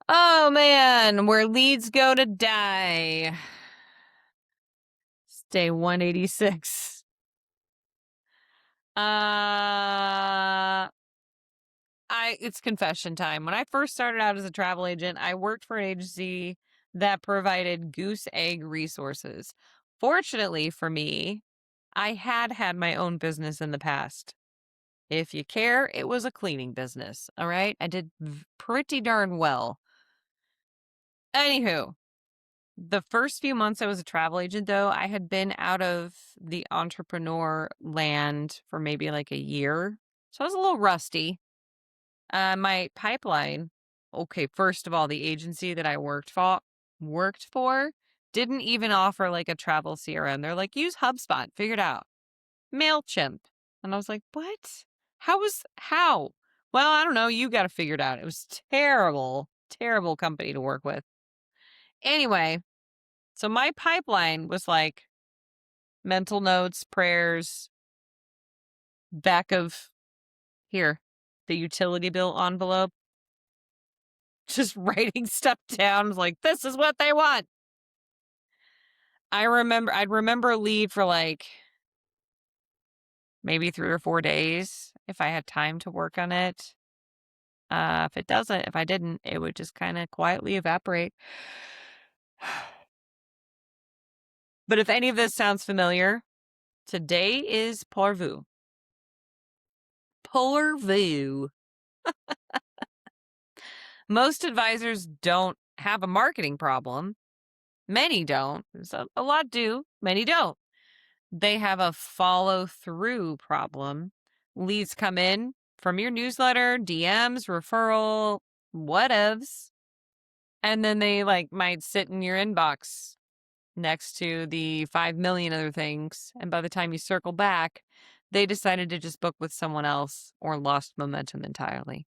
Oh man, where leads go to die. It's day 186. It's confession time. When I first started out as a travel agent, I worked for an agency that provided goose egg resources. Fortunately for me, I had my own business in the past. If you care, it was a cleaning business. All right. I did pretty darn well. Anywho, the first few months I was a travel agent, though, I had been out of the entrepreneur land for maybe like a year. So I was a little rusty. My pipeline, okay, first of all, the agency that I worked for didn't even offer like a travel CRM. They're like, use HubSpot, figure it out. MailChimp. And I was like, what? How? Well, I don't know. You got to figure it out. It was terrible, terrible company to work with. Anyway, so my pipeline was like mental notes, prayers, back of here, the utility bill envelope, just writing stuff down. I was like, this is what they want. I'd remember a lead for like maybe 3 or 4 days if I had time to work on it. If I didn't, it would just kind of quietly evaporate. But if any of this sounds familiar, today is Pourvu. Pourvu. Most advisors don't have a marketing problem. Many don't. So a lot do. Many don't. They have a follow through problem. Leads come in from your newsletter, DMs, referral, whatevs. And then they like might sit in your inbox next to the 5 million other things. And by the time you circle back, they decided to just book with someone else or lost momentum entirely.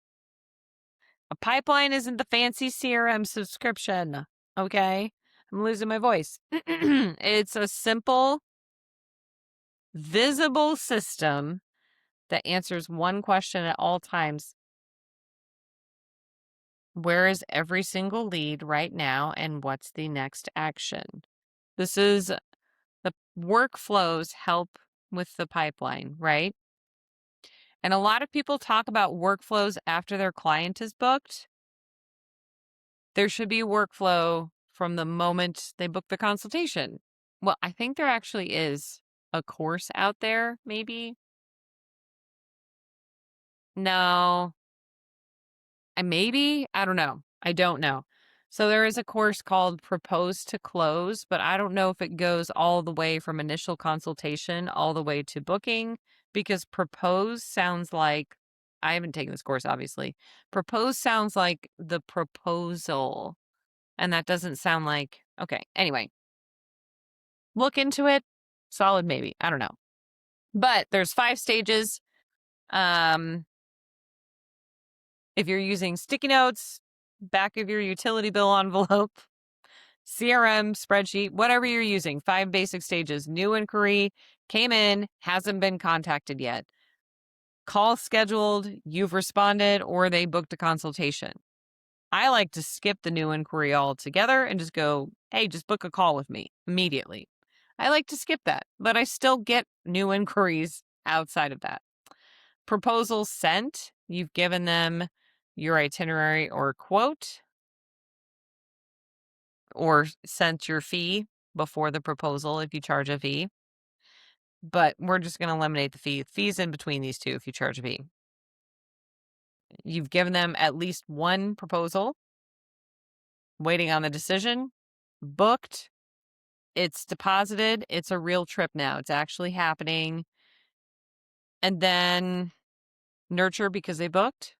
A pipeline isn't the fancy CRM subscription, okay? I'm losing my voice. It's a simple, visible system that answers one question at all times. Where is every single lead right now, and what's the next action? This is the workflows help with the pipeline, right? And a lot of people talk about workflows after their client is booked. There should be a workflow from the moment they book the consultation. Well, I think there actually is a course out there, maybe. No, maybe. I don't know. I don't know. So there is a course called Propose to Close, but I don't know if it goes all the way from initial consultation all the way to booking, because propose sounds like, I haven't taken this course, obviously. Propose sounds like the proposal, and that doesn't sound like, okay, anyway. Look into it. Solid maybe. I don't know. But there's 5 stages. If you're using sticky notes, back of your utility bill envelope, CRM, spreadsheet, whatever you're using, 5 basic stages. New inquiry, came in, hasn't been contacted yet. Call scheduled, you've responded, or they booked a consultation. I like to skip the new inquiry altogether and just go, hey, just book a call with me immediately. I like to skip that, but I still get new inquiries outside of that. Proposals sent, you've given them your itinerary or quote, or sent your fee before the proposal if you charge a fee. But we're just going to eliminate the fee. Fees in between these two if you charge a fee. You've given them at least one proposal, waiting on the decision, booked, it's deposited, it's a real trip now. It's actually happening. And then nurture because they booked.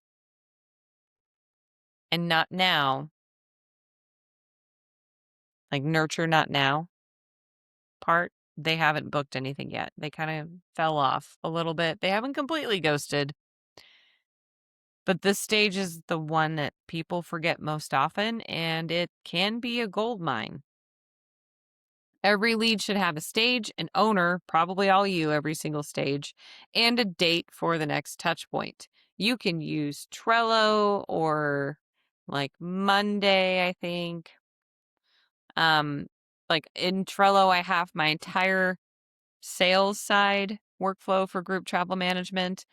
And not now. Like nurture, not now part. They haven't booked anything yet. They kind of fell off a little bit. They haven't completely ghosted. But this stage is the one that people forget most often, and it can be a gold mine. Every lead should have a stage, an owner, probably all you, every single stage, and a date for the next touch point. You can use Trello or like Monday, I think. Like in Trello, I have my entire sales side workflow for group travel management,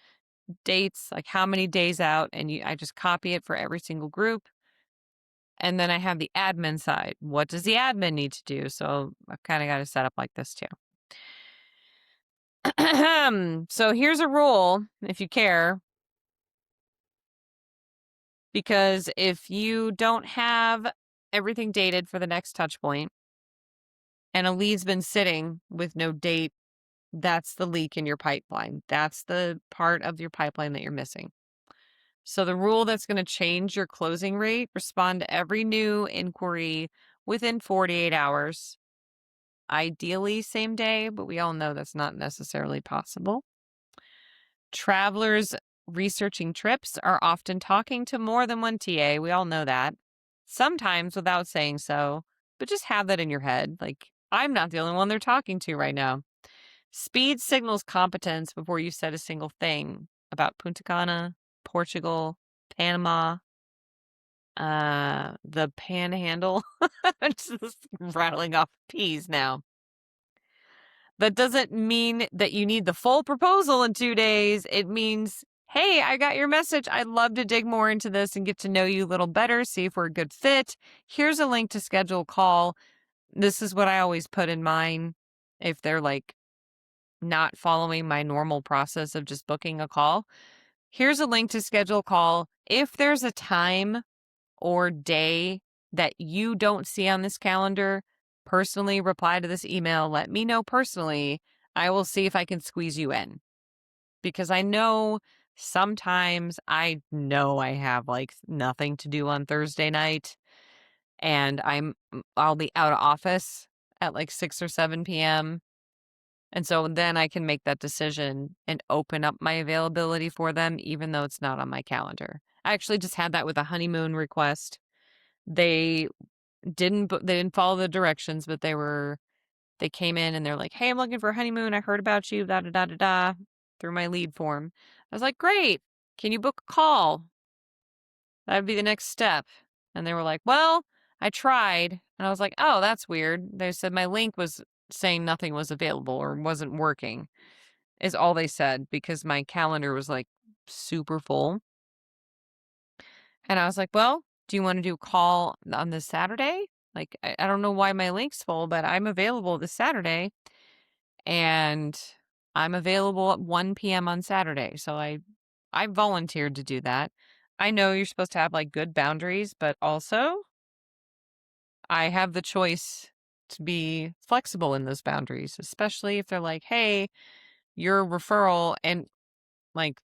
dates, like how many days out, and I just copy it for every single group. And then I have the admin side. What does the admin need to do? So I've kind of got it set up like this too. So here's a rule, if you care, because if you don't have everything dated for the next touch point and a lead's been sitting with no date, that's the leak in your pipeline. That's the part of your pipeline that you're missing. So the rule that's going to change your closing rate, respond to every new inquiry within 48 hours. Ideally same day, but we all know that's not necessarily possible. Travelers researching trips are often talking to more than one TA. We all know that. Sometimes without saying so, but just have that in your head. Like, I'm not the only one they're talking to right now. Speed signals competence before you said a single thing about Punta Cana, Portugal, Panama, the Panhandle. I'm just rattling off P's now. That doesn't mean that you need the full proposal in 2 days. It means, hey, I got your message. I'd love to dig more into this and get to know you a little better, see if we're a good fit. Here's a link to schedule a call. This is what I always put in mind if they're like not following my normal process of just booking a call. Here's a link to schedule a call. If there's a time or day that you don't see on this calendar, personally reply to this email. Let me know personally. I will see if I can squeeze you in. Because I know sometimes I know I have like nothing to do on Thursday night and I'll be out of office at like 6 or 7 p.m. And so then I can make that decision and open up my availability for them, even though it's not on my calendar. I actually just had that with a honeymoon request. They didn't follow the directions, but they came in and they're like, "Hey, I'm looking for a honeymoon. I heard about you, da da da da da," through my lead form. I was like, "Great. Can you book a call?" That'd be the next step. And they were like, "Well, I tried." And I was like, "Oh, that's weird." They said my link was saying nothing was available or wasn't working, is all they said, because my calendar was like super full. And I was like, "Well, do you want to do a call on this Saturday? Like, I don't know why my link's full, but I'm available this Saturday and I'm available at 1 p.m. on Saturday." So I volunteered to do that. I know you're supposed to have like good boundaries, but also I have the choice to be flexible in those boundaries, especially if they're like, "Hey, you're a referral and like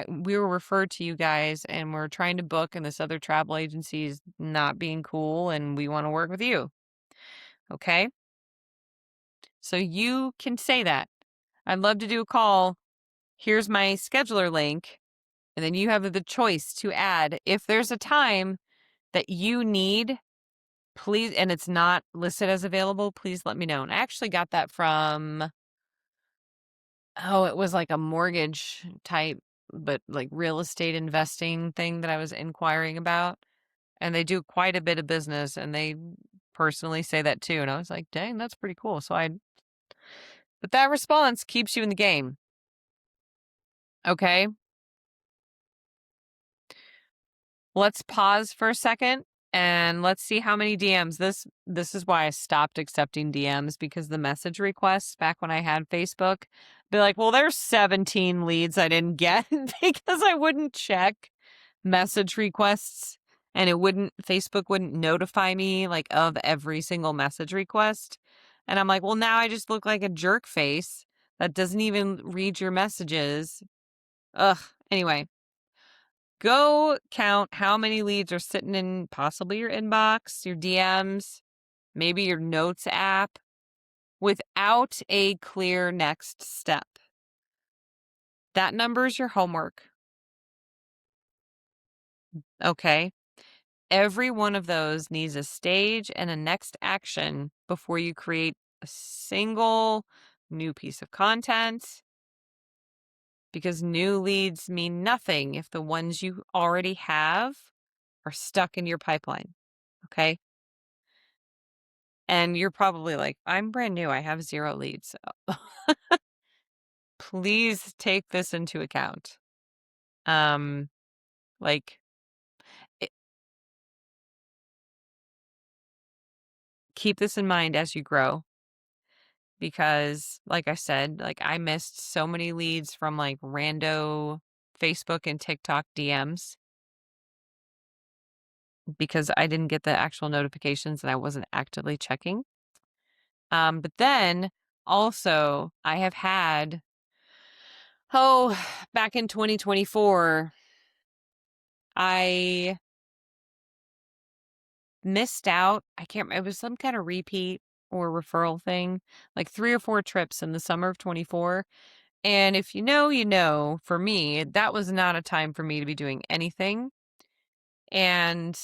we were referred to you guys and we're trying to book and this other travel agency is not being cool and we want to work with you." Okay? So you can say that. "I'd love to do a call. Here's my scheduler link." And then you have the choice to add, if there's a time that you need, please, and it's not listed as available, please let me know. And I actually got that from, it was like a mortgage type, but like real estate investing thing that I was inquiring about. And they do quite a bit of business and they personally say that too. And I was like, dang, that's pretty cool. But that response keeps you in the game. Okay. Let's pause for a second and let's see how many DMs. This is why I stopped accepting DMs, because the message requests back when I had Facebook, be like, "Well, there's 17 leads I didn't get," because I wouldn't check message requests and Facebook wouldn't notify me like of every single message request. And I'm like, "Well, now I just look like a jerk face that doesn't even read your messages." Ugh. Anyway, go count how many leads are sitting in possibly your inbox, your DMs, maybe your notes app, without a clear next step. That number is your homework. Okay. Every one of those needs a stage and a next action before you create a single new piece of content, because new leads mean nothing if the ones you already have are stuck in your pipeline. Okay. And you're probably like, I'm brand new. I have 0 leads. So please take this into account. Um, like, it, keep this in mind as you grow because, like I said, like I missed so many leads from like rando Facebook and TikTok DMs because I didn't get the actual notifications and I wasn't actively checking. But then also, I have had, back in 2024, I missed out. I can't, it was some kind of repeat or referral thing, like 3 or 4 trips in the summer of 24. And if you know, you know, for me, that was not a time for me to be doing anything. And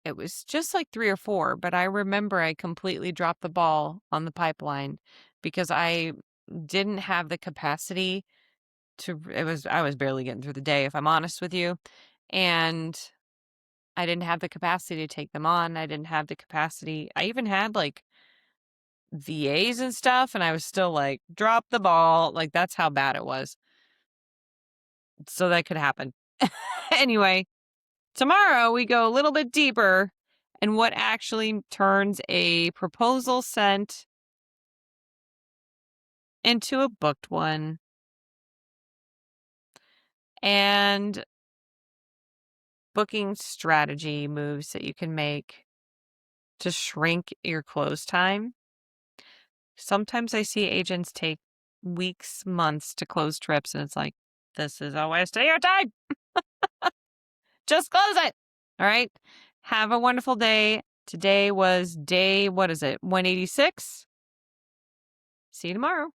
it was just like 3 or 4, but I remember I completely dropped the ball on the pipeline because I didn't have the capacity I was barely getting through the day, if I'm honest with you. And I didn't have the capacity to take them on. I didn't have the capacity. I even had like VAs and stuff, and I was still like, drop the ball. Like, that's how bad it was. So that could happen. Anyway, tomorrow we go a little bit deeper and what actually turns a proposal sent into a booked one. And booking strategy moves that you can make to shrink your close time. Sometimes I see agents take weeks, months to close trips, and it's like, this is a waste of your time. Just close it. All right. Have a wonderful day. Today was day, what is it, 186? See you tomorrow.